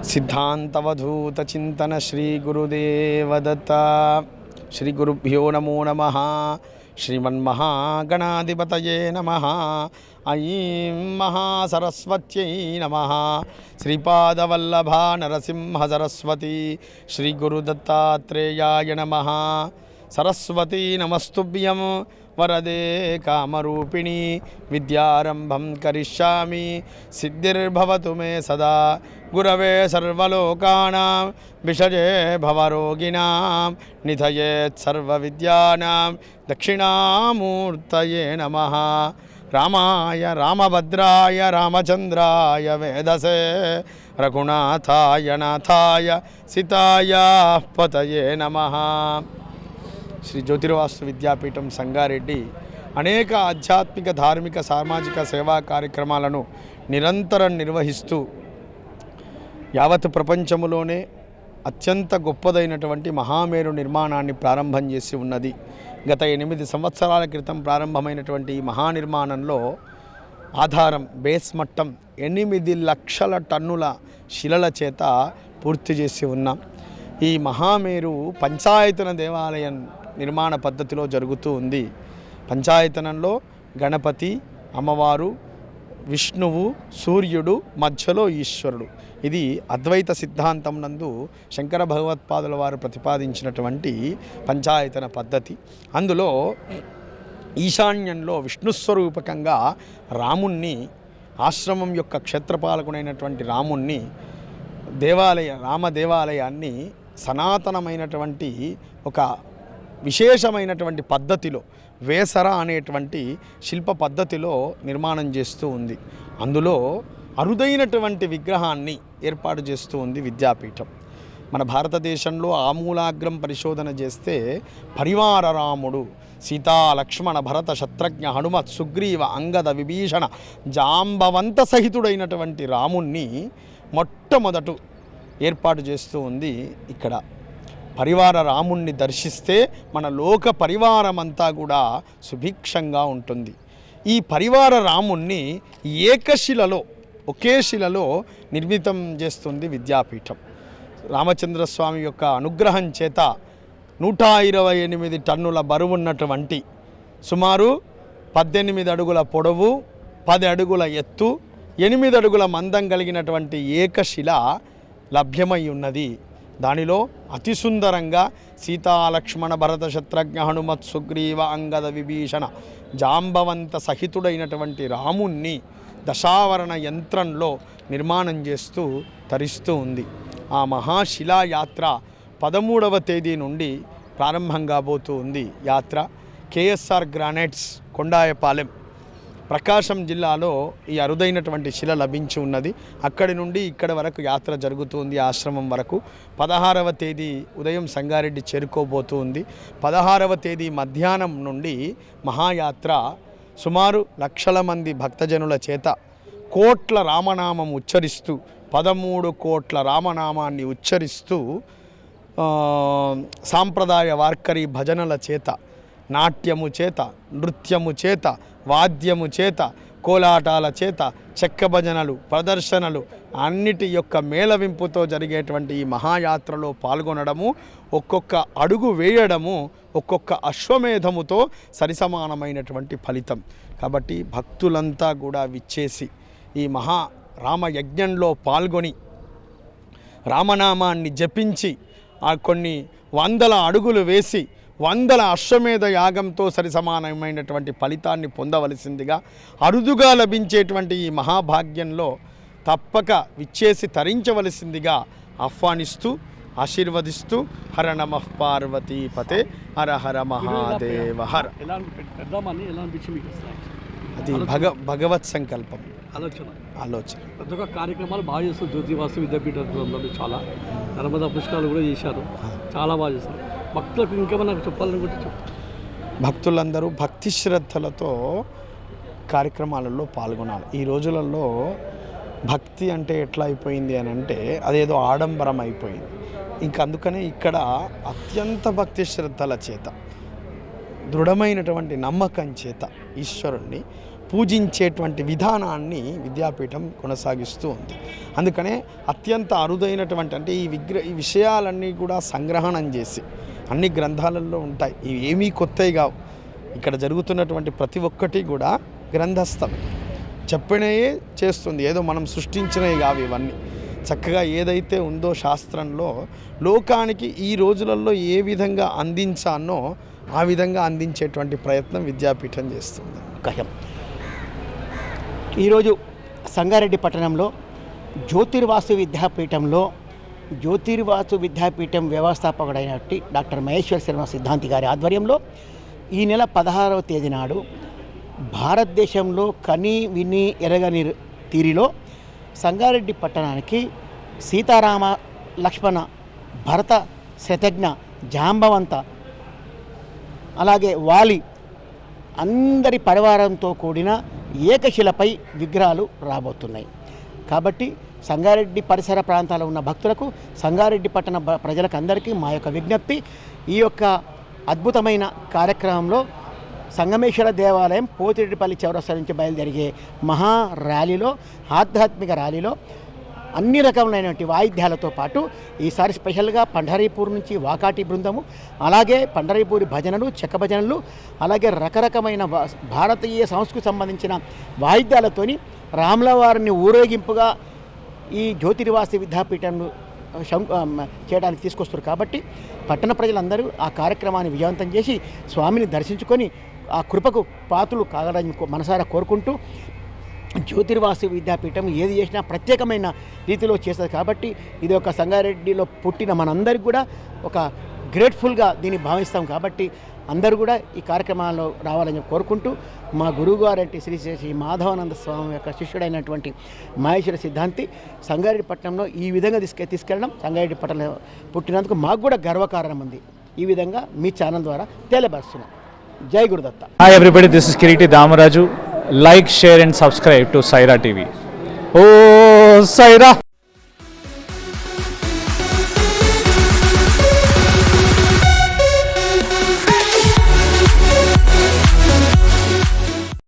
सिद्धांतवधूत चिंतन श्री गुरुदेव दत्ता। श्री गुरुभ्यो नमो नमः। श्रीमन्महागणाधिपतये नमः। ऐं महासरस्वत्यै नमः। श्रीपादवल्लभा नरसिंह सरस्वती श्री गुरुदत्तात्रेयाय नमः। सरस्वती नमस्तुभ्यं वरदे कामरूपिणी विद्यारंभं करिष्यामि सिद्धिर्भवतु मे सदा। गुरवे सर्वलोकानां विषजे भवरोगिणां निधयेत् सर्वविद्यानां दक्षिणामूर्तये नमः। रामाय रामभद्राय रामचंद्राय वेदसे रघुनाथाय नाथाय सीताय पतये नमः। శ్రీ జ్యోతిర్వాస్తు విద్యాపీఠం సంగారెడ్డి అనేక ఆధ్యాత్మిక ధార్మిక సామాజిక సేవా కార్యక్రమాలను నిరంతరం నిర్వహిస్తూ యావత్ ప్రపంచంలోనే అత్యంత గొప్పదైనటువంటి మహామేరు నిర్మాణాన్ని ప్రారంభం చేసి ఉన్నది. గత 8 సంవత్సరాల క్రితం ప్రారంభమైనటువంటి ఈ మహానిర్మాణంలో ఆధారం బేస్ మట్టం 8 లక్షల టన్నుల శిలల చేత పూర్తి చేసి ఉన్నాం. ఈ మహామేరు పంచాయతన దేవాలయం నిర్మాణ పద్ధతిలో జరుగుతూ ఉంది. పంచాయతనంలో గణపతి, అమ్మవారు, విష్ణువు, సూర్యుడు, మధ్యలో ఈశ్వరుడు. ఇది అద్వైత సిద్ధాంతం నందు శంకర భగవత్పాదుల వారు ప్రతిపాదించినటువంటి పంచాయతన పద్ధతి. అందులో ఈశాన్యంలో విష్ణుస్వరూపకంగా రాముణ్ణి, ఆశ్రమం యొక్క క్షేత్రపాలకుడైనటువంటి రాముణ్ణి, రామ దేవాలయాన్ని సనాతనమైనటువంటి ఒక విశేషమైనటువంటి పద్ధతిలో వేసర అనేటువంటి శిల్ప పద్ధతిలో నిర్మాణం చేస్తూ ఉంది. అందులో అరుదైనటువంటి విగ్రహాన్ని ఏర్పాటు చేస్తూ ఉంది విద్యాపీఠం. మన భారతదేశంలో ఆమూలాగ్రం పరిశోధన చేస్తే పరివార రాముడు, సీతా లక్ష్మణ భరత శత్రుఘ్న హనుమత్ సుగ్రీవ అంగద విభీషణ జాంబవంత సహితుడైనటువంటి రాముణ్ణి మొట్టమొదట ఏర్పాటు చేస్తూ ఉంది. ఇక్కడ పరివార రాముణ్ణి దర్శిస్తే మన లోక పరివారమంతా కూడా సుభిక్షంగా ఉంటుంది. ఈ పరివార రాముణ్ణి ఏకశిలలో, ఒకే శిలలో నిర్మితం చేస్తుంది విద్యాపీఠం. రామచంద్రస్వామి యొక్క అనుగ్రహం చేత 128 టన్నుల బరువున్నటువంటి, సుమారు 18 అడుగుల పొడవు, 10 అడుగుల ఎత్తు, 8 అడుగుల మందం కలిగినటువంటి ఏకశిల లభ్యమై ఉన్నది. దానిలో అతి సుందరంగా సీతా లక్ష్మణ భరత శత్రుఘ్న హనుమత్ సుగ్రీవ అంగద విభీషణ జాంబవంత సహితుడైనటువంటి రాముణ్ణి దశావరణ యంత్రంలో నిర్మాణం చేస్తూ తరిస్తూ ఉంది. ఆ మహాశిలాయాత్ర 13వ తేదీ నుండి ప్రారంభం కాబోతూ ఉంది. యాత్ర కేఎస్ఆర్ గ్రానైట్స్ కొండాయపాలెం ప్రకాశం జిల్లాలో ఈ అరుదైనటువంటి శిల లభించి ఉన్నది. అక్కడి నుండి ఇక్కడి వరకు యాత్ర జరుగుతుంది. ఆశ్రమం వరకు 16వ తేదీ ఉదయం సంగారెడ్డి చేరుకోబోతూ ఉంది. 16వ తేదీ మధ్యాహ్నం నుండి మహాయాత్ర సుమారు లక్షల మంది భక్తజనుల చేత కోట్ల రామనామం ఉచ్చరిస్తూ, 13 కోట్ల రామనామాన్ని ఉచ్చరిస్తూ సాంప్రదాయ వార్కరీ భజనల చేత, నాట్యము చేత, నృత్యము చేత, వాద్యము చేత, కోలాటాల చేత, చెక్క భజనలు, ప్రదర్శనలు అన్నిటి యొక్క మేళవింపుతో జరిగేటువంటి ఈ మహాయాత్రలో పాల్గొనడము, ఒక్కొక్క అడుగు వేయడము ఒక్కొక్క అశ్వమేధముతో సరిసమానమైనటువంటి ఫలితం. కాబట్టి భక్తులంతా కూడా విచ్చేసి ఈ రామయజ్ఞంలో పాల్గొని రామనామాన్ని జపించి కొన్ని వందల అడుగులు వేసి 100 అశ్వమేధ యాగంతో సరిసమానమైనటువంటి ఫలితాన్ని పొందవలసిందిగా, అరుదుగా లభించేటువంటి ఈ మహాభాగ్యంలో తప్పక విచ్చేసి తరించవలసిందిగా ఆహ్వానిస్తూ ఆశీర్వదిస్తూ హర నమః పార్వతీపతే హర హర మహాదేవ హర. అది భగవత్ సంకల్పం, ఆలోచన. ప్రతి ఒక్క కార్యక్రమాలు బాగా చేస్తారు. జ్యోతిర్వాస్తు విద్యాపీఠంలో చాలా నర్మదా పుష్కరాలు కూడా చేశారు, చాలా బాగా చేస్తారు. భక్తులకు ఇంకేమన్నా చెప్పాలనుకుంటే చెప్పు. భక్తులందరూ భక్తి శ్రద్ధలతో కార్యక్రమాలలో పాల్గొనాలి. ఈ రోజులలో భక్తి అంటే ఎట్లా అయిపోయింది అని అంటే అదేదో ఆడంబరం అయిపోయింది. ఇంక అందుకనే ఇక్కడ అత్యంత భక్తి శ్రద్ధల చేత, దృఢమైనటువంటి నమ్మకం చేత ఈశ్వరుణ్ణి పూజించేటువంటి విధానాన్ని విద్యాపీఠం కొనసాగిస్తూ ఉంది. అందుకనే అత్యంత అరుదైనటువంటి అంటే ఈ విషయాలన్నీ కూడా సంగ్రహణం చేసి అన్ని గ్రంథాలలో ఉంటాయి. ఇవి ఏమీ కొత్తవి కావు. ఇక్కడ జరుగుతున్నటువంటి ప్రతి ఒక్కటి కూడా గ్రంథస్థం చెప్పినయే చేస్తుంది. ఏదో మనం సృష్టించినవి కావు ఇవన్నీ. చక్కగా ఏదైతే ఉందో శాస్త్రంలో లోకానికి ఈ రోజులలో ఏ విధంగా అందించానో ఆ విధంగా అందించేటువంటి ప్రయత్నం విద్యాపీఠం చేస్తుంది. ఈరోజు సంగారెడ్డి పట్టణంలో జ్యోతిర్వాసు విద్యాపీఠం వ్యవస్థాపకుడైనటువంటి డాక్టర్ మహేశ్వర శర్మ సిద్ధాంతి గారి ఆధ్వర్యంలో ఈ నెల 16వ తేదీ నాడు భారతదేశంలో కని విని ఎరగని తీరిలో సంగారెడ్డి పట్టణానికి సీతారామ లక్ష్మణ భరత శతజ్ఞ జాంబవంత అలాగే వాలి అందరి పరివారంతో కూడిన ఏకశిలపై విగ్రహాలు రాబోతున్నాయి. కాబట్టి సంగారెడ్డి పరిసర ప్రాంతాల్లో ఉన్న భక్తులకు, సంగారెడ్డి పట్టణ ప్రజలకు అందరికీ మా యొక్క విజ్ఞప్తి, ఈ యొక్క అద్భుతమైన కార్యక్రమంలో సంగమేశ్వర దేవాలయం పోతిరెడ్డిపల్లి చౌరస్తా నుంచి బయలుదేరిగే మహా ర్యాలీలో, ఆధ్యాత్మిక ర్యాలీలో అన్ని రకములైనటువంటి వాయిద్యాలతో పాటు ఈసారి స్పెషల్గా పండరీపూర్ నుంచి వాకాటి బృందము, అలాగే పండరీపూరి భజనలు, చెక్క భజనలు, అలాగే రకరకమైన భారతీయ సంస్కృతికి సంబంధించిన వాయిద్యాలతోని రాములవారిని ఊరేగింపుగా ఈ జ్యోతిర్వాసు విద్యాపీఠంను చేయడానికి తీసుకొస్తారు. కాబట్టి పట్టణ ప్రజలందరూ ఆ కార్యక్రమాన్ని విజయవంతం చేసి స్వామిని దర్శించుకొని ఆ కృపకు పాత్రలు కాగలని మనసారా కోరుకుంటూ, జ్యోతిర్వాసు విద్యాపీఠం ఏది చేసినా ప్రత్యేకమైన రీతిలో చేస్తుంది. కాబట్టి ఇది ఒక సంగారెడ్డిలో పుట్టిన మనందరికీ కూడా ఒక గ్రేట్ఫుల్గా దీన్ని భావిస్తాం. కాబట్టి అందరూ కూడా ఈ కార్యక్రమాల్లో రావాలని కోరుకుంటూ, మా గురువుగారంటే శ్రీ శ్రీ మాధవానంద స్వామి యొక్క శిష్యుడైనటువంటి మహేశ్వర సిద్ధాంతి సంగారెడ్డి పట్టణంలో ఈ విధంగా తీసుకెళ్ళడం, సంగారెడ్డి పట్టణంలో పుట్టినందుకు మాకు కూడా గర్వకారణం ఉంది. ఈ విధంగా మీ ఛానల్ ద్వారా తెలియపరుస్తున్నాం. జై Gurudatta. Hi everybody, this is Kiriti Damaraju. Like, share and subscribe to Saira TV. Oh Saira!